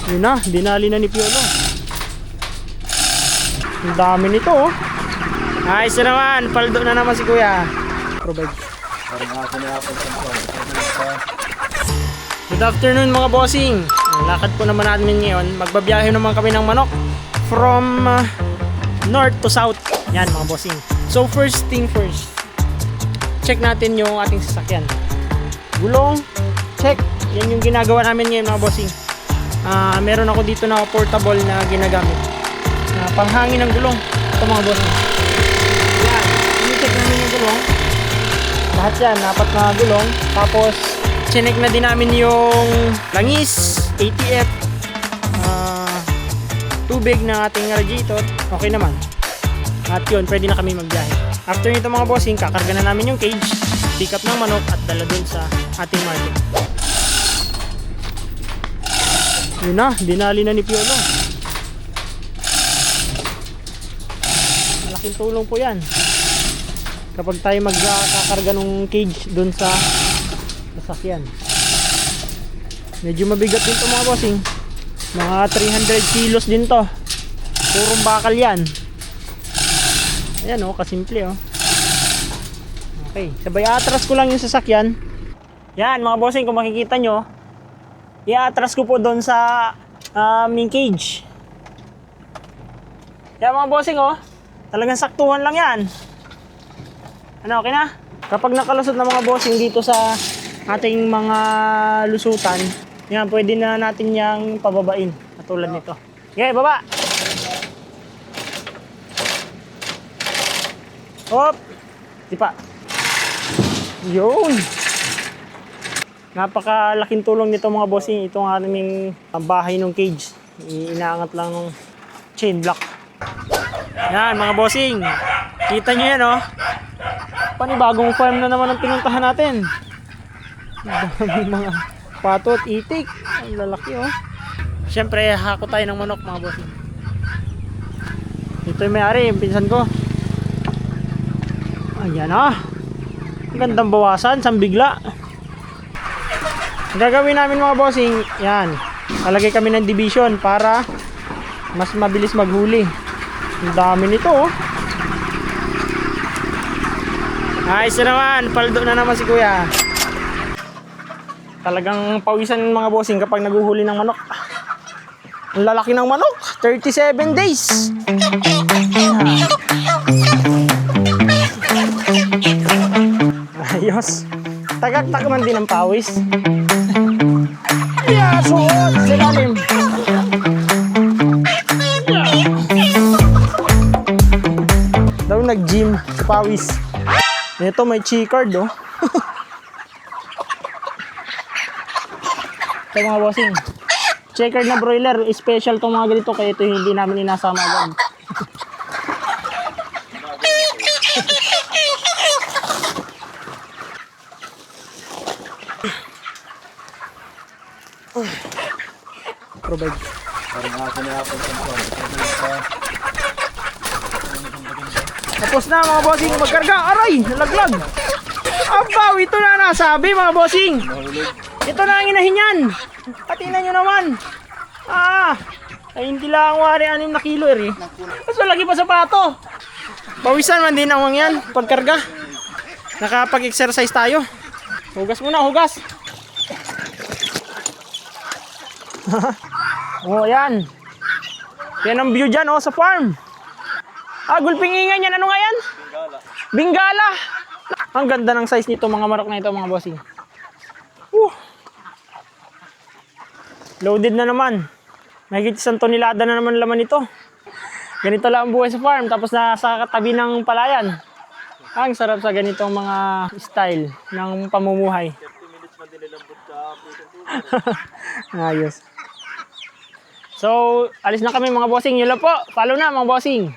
Yun na, dinali na ni Piolo. Ang dami nito oh. Ayos na naman, paldo na naman si Kuya. Provide. Good afternoon mga bossing. Lakad po naman natin ngayon. Magbabiyahe naman kami ng manok from north to south. Yan mga bossing. So first thing first, check natin yung ating sasakyan. Gulong, check. Yan yung ginagawa namin ngayon mga bossing. Meron ako dito na portable na ginagamit. Panghangin ng gulong. Ito mga bossing. Yan, i-check namin yung gulong. Lahat yan, apat na gulong. Tapos, chinek na din namin yung langis, ATF, tubig ng ating radiator. Okay naman. At yun, pwede na kami magbiyahe. After nito mga bossing, kakarga na namin yung cage, pick up ng manok at dala dun sa ating market. Yun na, dinali na ni Piolo. Malaking tulong po yan kapag tayo magkakarga ng cage dun sa sasakyan. Medyo mabigat din to mga bossing. Mga 300 kilos din to. Purong bakal yan. Ayan oh, kasimple oh. Okay, sabay atras ko lang yung sasakyan. Yan mga bossing, kung makikita nyo, i-atras ko po doon sa main cage. Yan mga bossing oh, talagang saktuhan lang yan. Ano, okay na? Kapag nakalusot na mga bossing dito sa ating mga lusutan, yan, pwede na natin yang pababain. Katulad nito. Okay, baba! Hop! Di pa. Yun! Napakalaking tulong nito mga bossing. Itong aming bahay ng cage. Inaangat lang ng chain block. Yan mga bossing. Kita nyo yan oh. Panibagong farm na naman ang pinuntahan natin. Dami mga pato at itik. Ang lalaki oh. Siyempre hako tayo ng manok mga bossing. Ito yung may-ari, yung pinsan ko. Ayan ah. Ang gandang bawasan, sambigla. Ang gagawin namin mga bossing, yan. Palagay kami ng division para mas mabilis maghuli. Ang dami nito oh. Ayos na naman, paldo na naman si Kuya. Talagang pawisan mga bossing kapag naguhuli ng manok. Ang lalaki ng manok, 37 days. Ayos. Tagak-tak man din ang pawis. Yeah, suot sa lalim. Daw nag-gym sa pawis. Ito may checkered oh. Ito mga bossing, checkered na broiler, special tong mga ganito, kaya ito hindi namin inasama agad. Provide. Tapos na mga bossing magkarga. Aray, nalaglag. Abaw, ito na nasabi mga bossing. Ito na ang inahin yan. Patinan nyo naman. Ay hindi lang wari 6 na kilo eh. Mas lagi pa sa pato. Pawisan man din ang yan pagkarga. Nakapag-exercise tayo. Hugas muna, hugas. Oh, yan. Yan ang view dyan oh, sa farm. Gulpingingan yan. Ano nga yan? Bingala. Bingala. Ang ganda ng size nito mga manok na ito mga bossing. Loaded na naman. Mahigit 1 tonelada na naman laman ito. Ganito lang ang buhay sa farm. Tapos nasa katabi ng palayan. Ang sarap sa ganitong mga style ng pamumuhay. 30 minutes man dinilambot ka. Ayos. So, alis na kami mga bossing. Yun lang po. Follow na mga bossing.